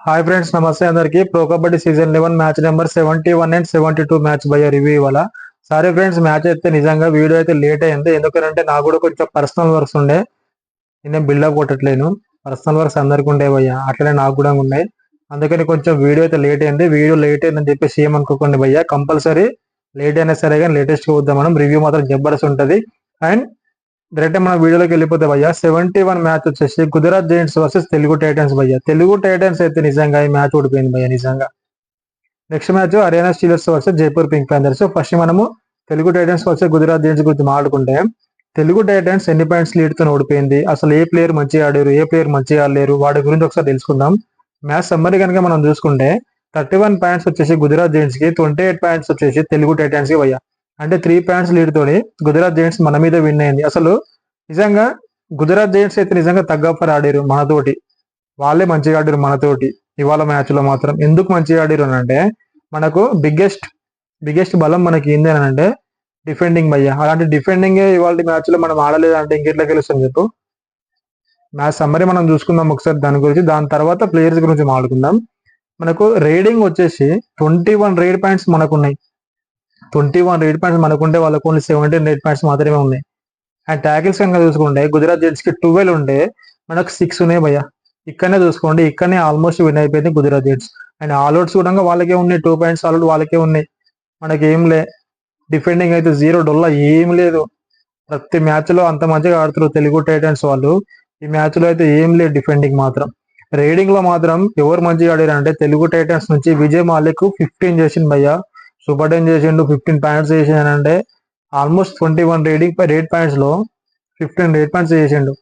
Hi friends, నమస్తే అందరికి. Pro kabaddi season 11 match number 71 and 72 match by review ఇవాళ. Sorry friends, match అయితే నిజంగా వీడియో అయితే లేట్ అయింది. ఎందుకంటే నాకు కూడా కొంచెం పర్సనల్ వర్క్స్ ఉండే. నేను బిల్డప్ కొట్టట్లేను, పర్సనల్ వర్క్స్ అందరికి ఉండే భయ్య, అట్లనే నాకు కూడా ఉన్నాయి. అందుకని కొంచెం వీడియో అయితే లేట్ అయింది. వీడియో లేట్ అయిందని చెప్పేసి ఏమనుకోకండి భయ్య. కంపల్సరీ లేట్ అయినా సరే కానీ లేటెస్ట్ చూద్దాం. మనం రివ్యూ మాత్రం జబర్దస్త్ ఉంటుంది. అండ్ డైరెక్ట్ మన వీడియోలోకి వెళ్ళిపోతే భయ్య, 71 మ్యాచ్ వచ్చేసి Gujarat Giants versus Telugu Titans భయ్య. తెలుగు టైటన్స్ అయితే నిజంగా ఈ మ్యాచ్ ఓడిపోయింది భయ్య నిజంగా. Next match Haryana steelers versus Jaipur pink panthers. First మనము Telugu titans versus Gujarat giants గురించి మాట్లాడుకుంటే, తెలుగు టైటన్స్ ఎన్ని పాయింట్స్ లీడ్ తో ఓడిపోయింది, అసలు ఏ ప్లేయర్ మంచిగా ఆడారు, ఏ ప్లేయర్ మంచిగా ఆడలేరు, వాటి గురించి ఒకసారి తెలుసుకుందాం. మ్యాచ్ సమ్మరీ కనుక మనం చూసుకుంటే 31 పాయింట్స్ వచ్చేసి గుజరాత్ జైంట్స్ కి, 28 పాయింట్స్ వచ్చేసి తెలుగు టైటన్స్ కి భయ్య. అంటే 3 పాయింట్స్ లీడ్ తోని గుజరాత్ జైంట్స్ మన మీద విన్ అయింది. అసలు నిజంగా గుజరాత్ జైంట్స్ అయితే నిజంగా తగ్గఫర్ ఆడారు మనతోటి. వాళ్ళే మంచిగా ఆడారు మనతోటి ఇవాళ మ్యాచ్ లో మాత్రం. ఎందుకు మంచిగా ఆడారు అని అంటే, మనకు బిగ్గెస్ట్ బలం మనకి ఏంది అని అంటే డిఫెండింగ్ భయ్య. అలాంటి డిఫెండింగ్ ఇవాళ మ్యాచ్ లో మనం ఆడలేదంటే ఇంకెట్లా గెలుస్తాం చెప్పు. మ్యాచ్ సమ్మరీ మనం చూసుకుందాం ఒకసారి దాని గురించి. దాని తర్వాత ప్లేయర్స్ గురించి మాట్లాడుకుందాం. మనకు రేడింగ్ వచ్చేసి 21 రేడ్ పాయింట్స్ మనకు ఉన్నాయి. 21 రేడ్ పాయింట్స్ మనకుంటే వాళ్ళకు ఓన్లీ 17 రేడ్ పాయింట్స్ మాత్రమే ఉన్నాయి. అండ్ ట్యాకిల్స్ కనుక చూసుకుంటే గుజరాత్ జెంట్స్ కి 12 ఉంటే మనకు 6 ఉన్నాయి భయ్య. ఇక్కడనే చూసుకోండి, ఇక్కడనే ఆల్మోస్ట్ విన్ అయిపోయింది గుజరాత్ జెంట్స్. అండ్ ఆల్అౌట్స్ కూడా వాళ్ళకే ఉన్నాయి, 2 పాయింట్స్ ఆల్అౌట్ వాళ్ళకే ఉన్నాయి. మనకి ఏం లే. డిఫెండింగ్ అయితే 0 డొల్లా ఏం లేదు. ప్రతి మ్యాచ్ లో అంత మంచిగా ఆడుతున్నారు తెలుగు టైటన్స్ వాళ్ళు. ఈ మ్యాచ్ లో అయితే ఏం లేదు డిఫెండింగ్ మాత్రం. రేడింగ్ లో మాత్రం ఎవరు మంచిగా ఆడారు అంటే తెలుగు టైటన్స్ నుంచి విజయ్ మాలిక్ 15 చేసిండు భయ్య. సూపర్ 10 చేసిండు, 15 పాయింట్స్ చేసిండు. అంటే ఆల్మోస్ట్ 21 రేడ్ పాయింట్స్ లో 15 రేడ్ పాయింట్స్ చేసిండు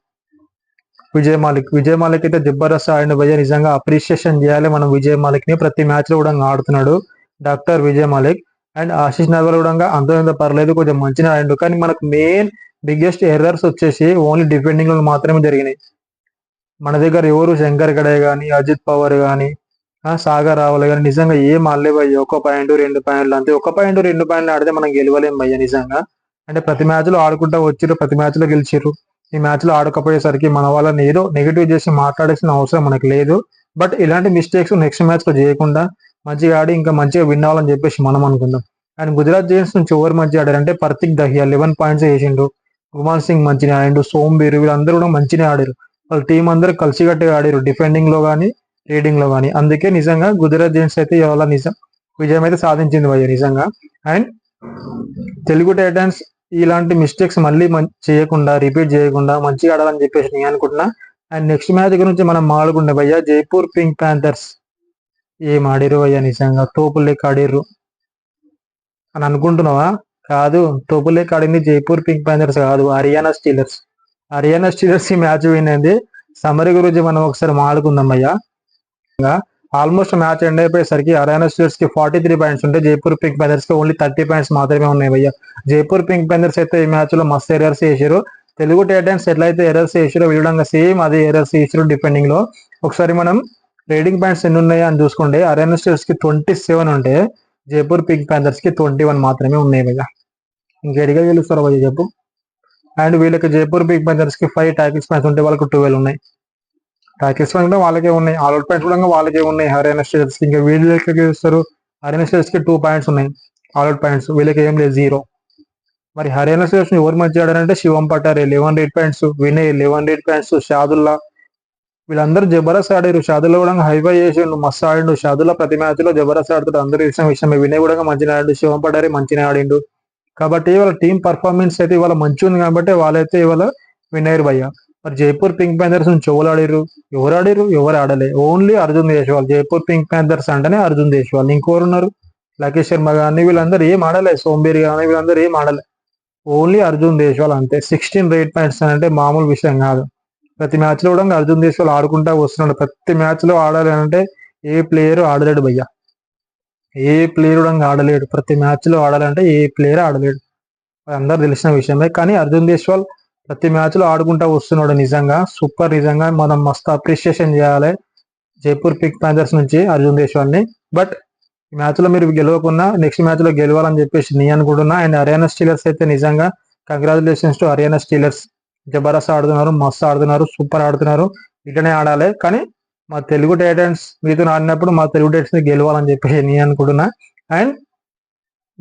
విజయ్ మాలిక్ అయితే జబర్దస్త్ ఆడిండు భయ్య. నిజంగా అప్రిషియేషన్ చేయాలి మనం విజయ్ మాలిక్ ని. ప్రతి మ్యాచ్ లో కూడా ఆడుతున్నాడు డాక్టర్ విజయ్ మాలిక్. అండ్ ఆశీష్ నర్వాల్ కూడా అంత పర్లేదు, కొంచెం మంచిగా ఆడిండు. కానీ మనకు మెయిన్ బిగ్గెస్ట్ ఎర్రర్స్ వచ్చేసి ఓన్లీ డిఫెండింగ్ లో మాత్రమే జరిగినాయి. మన దగ్గర ఎవరు శంకర్ గడే కానీ, అజిత్ పవర్ కానీ, సాగర్ రావాలి కానీ నిజంగా ఏం ఆడలే భయ్య. 1 పాయింట్ 2 పాయింట్లు అంతే. 1 పాయింట్ 2 పాయింట్లు ఆడితే మనం గెలవలేం భయ్య నిజంగా. అంటే ప్రతి మ్యాచ్ లో ఆడుకుంటా వచ్చిర్రు, ప్రతి మ్యాచ్ లో గెలిచిర్రు. ఈ మ్యాచ్ లో ఆడకపోయేసరికి మన వాళ్ళని ఏదో నెగిటివ్ చేసి మాట్లాడాల్సిన అవసరం మనకు లేదు. బట్ ఇలాంటి మిస్టేక్స్ నెక్స్ట్ మ్యాచ్ లో చేయకుండా మంచిగా ఆడి ఇంకా మంచిగా విన్ అవ్వాలని చెప్పేసి మనం అనుకుందాం. అండ్ గుజరాత్ జైంట్స్ నుంచి ఎవరు మంచిగా ఆడారంటే పర్తిక్ దహియా 11 పాయింట్స్ వేసిండు, గుమాన్ సింగ్ మంచిగా ఆడిండు, సోంబీర్ వీళ్ళందరూ కూడా మంచిగా ఆడారు. వాళ్ళ టీం అందరూ కలిసికట్టుగా ఆడారు డిఫెండింగ్ లో కానీ రీడింగ్ లో కానీ. అందుకే నిజంగా గుజరాత్ జైంట్స్ అయితే ఇవాళ నిజం విజయం అయితే సాధించింది భయ్య నిజంగా. అండ్ తెలుగు టైటన్స్ ఇలాంటి మిస్టేక్స్ మళ్ళీ చేయకుండా, రిపీట్ చేయకుండా మంచిగా ఆడాలని చెప్పేసి నేను అనుకుంటున్నా. అండ్ నెక్స్ట్ మ్యాచ్ గురించి మనం మాట్లాడుకుంటే భయ్య, జైపూర్ పింక్ ప్యాంథర్స్ ఏం ఆడిరు భయ్య నిజంగా. తోపులు లెక్క ఆడిర్రు అని అనుకుంటున్నావా? కాదు, తోపులు లెక్క ఆడింది జైపూర్ పింక్ ప్యాంథర్స్ కాదు, హర్యానా స్టీలర్స్. హర్యానా స్టీలర్స్ ఈ మ్యాచ్ విన్ అయింది. సమరీ గురించి మనం ఒకసారి మాట్లాడుకుందాం అయ్యా. ఆల్మోస్ట్ మ్యాచ్ ఎండ్ అయిపోయేసరికి హర్యానా స్టీలర్స్ కి 43 పాయింట్స్ ఉంటే జైపూర్ పింక్ ప్యాంథర్స్ కి ఓన్లీ 30 పాయింట్స్ మాత్రమే ఉన్నాయి భయ్య. జైపూర్ పింక్ ప్యాంథర్స్ అయితే ఈ మ్యాచ్ లో మస్తు ఎర్రర్స్ చేశారు. తెలుగు టైటన్స్ ఎట్లయితే ఎర్రర్స్ చేసారో వీళ్ళంగా సేమ్ అదే ఎర్రర్స్ చేసారు డిఫెండింగ్ లో. ఒకసారి మనం రేడింగ్ పాయింట్స్ ఎన్ని ఉన్నాయో అని చూసుకుంటే హర్యానా స్టీలర్స్ కి 27 ఉంటే జైపూర్ పింక్ ప్యాంథర్స్ కి 21 మాత్రమే ఉన్నాయి భయ్య. ఇంకెడిగా గెలుస్తారు భయ్య చెప్పు. అండ్ వీళ్ళకి జైపూర్ పింక్ ప్యాంథర్స్ కి 5 టాకిల్స్ పాయింట్స్ ఉంటే వాళ్ళకి 12 ఉన్నాయి. టాకిల్స్ కూడా వాళ్ళకే ఉన్నాయి, ఆల్అౌట్ పాయింట్స్ కూడా వాళ్ళకే ఉన్నాయి. హర్యానా స్టీలర్స్ కి ఇంకా వీళ్ళు ఎక్కడ గెలుస్తారు? హర్యానా స్టీలర్స్ కి 2 పాయింట్స్ ఉన్నాయి ఆల్అౌట్ పాయింట్స్, వీళ్ళకి ఏం లేదు 0. మరి హర్యానా స్టీలర్స్ ఎవరు మంచిగా ఆడారంటే శివం పటారే 11 rate points, Vinay 11 rate points, Shadulla వీళ్ళందరూ జబర్దస్త్ ఆడారు. షాదుల్లా కూడా హైఫై చేసిండు, మస్తు ఆడిండు. షాదుల్లా ప్రతి మ్యాచ్ లో జబర్దస్త్ ఆడుతాడు, అందరూ ఇష్టం విషయమే. వినయ్ కూడా మంచిగా ఆడిండు, శివం పటారే మంచిగా ఆడిండు. కాబట్టి వాళ్ళ టీం పర్ఫార్మెన్స్ అయితే ఇవాళ మంచిగా ఉంది కాబట్టి వాళ్ళైతే ఇవాళ విన్ అయ్యారు భయ్య. మరి జైపూర్ పింక్ ప్యాంథర్స్ నుంచి ఎవరు ఆడిరు? ఎవరు ఆడలే. Only Arjun Deshwal. Jaipur pink panthers అంటేనే అర్జున్ దేశ్వాల్. ఇంకెవరు ఉన్నారు? లకేష్ శర్మ కానీ వీళ్ళందరూ ఏం ఆడలే, సోంబేర్ కానీ వీళ్ళందరూ ఏం ఆడలే. ఓన్లీ అర్జున్ దేశ్వాల్ అంతే. 16 రేట్ పాయింట్స్ అంటే మామూలు విషయం కాదు. ప్రతి మ్యాచ్ లో కూడా అర్జున్ దేశ్వాల్ ఆడుకుంటా వస్తున్నాడు. ప్రతి మ్యాచ్ లో ఆడాలి అంటే ఏ ప్లేయర్ ఆడలేడు భయ్య. ఏ ప్లేయర్ కూడా ఆడలేడు. ప్రతి మ్యాచ్ లో ఆడాలంటే ఏ ప్లేయర్ ఆడలేడు, అందరు తెలిసిన విషయమే. కానీ అర్జున్ దేశ్వాల్ ప్రతి మ్యాచ్ లో ఆడుకుంటా వస్తున్నాడు. నిజంగా సూపర్. నిజంగా మనం మస్తు అప్రిషియేషన్ చేయాలి జైపూర్ పింక్ ప్యాంథర్స్ నుంచి అర్జున్ దేశ్వాల్ ని. బట్ ఈ మ్యాచ్ లో మీరు గెలవకున్నా నెక్స్ట్ మ్యాచ్ లో గెలవాలని చెప్పేసి నేను అనుకుంటున్నా. అండ్ హర్యానా స్టీలర్స్ అయితే నిజంగా congratulations to Haryana Steelers. Jabardasth ఆడుతున్నారు, మస్తు ఆడుతున్నారు, సూపర్ ఆడుతున్నారు. ఇట్లనే ఆడాలి. కానీ మా తెలుగు టైటన్స్ మీతో ఆడినప్పుడు మా తెలుగు టైటన్స్ గెలవాలని చెప్పేసి నేను అనుకుంటున్నా. అండ్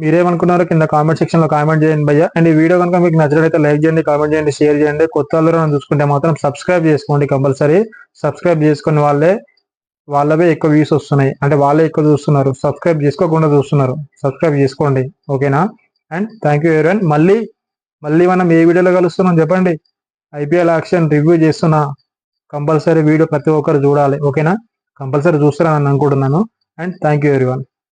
మీరేమనుకున్నారో కింద కామెంట్ సెక్షన్ లో కామెంట్ చేయండి భయ్య. అండ్ ఈ వీడియో కనుక మీకు నచ్చినట్లయితే లైక్ చేయండి, కామెంట్ చేయండి, షేర్ చేయండి. కొత్త వాళ్ళు చూసుకుంటే మాత్రం సబ్స్క్రైబ్ చేసుకోండి కంపల్సరీ. సబ్స్క్రైబ్ చేసుకుని వాళ్ళవే ఎక్కువ వ్యూస్ వస్తున్నాయి, అంటే వాళ్ళే ఎక్కువ చూస్తున్నారు, సబ్స్క్రైబ్ చేసుకోకుండా చూస్తున్నారు. సబ్స్క్రైబ్ చేసుకోండి, ఓకేనా? And thank you everyone. మళ్ళీ మనం ఏ వీడియోలో కలుస్తున్నాం చెప్పండి? ఐపీఎల్ యాక్షన్ రివ్యూ చేస్తున్నా. కంపల్సరీ వీడియో ప్రతి ఒక్కరు చూడాలి, ఓకేనా? కంపల్సరీ చూస్తారని అనుకుంటున్నాను. And thank you everyone.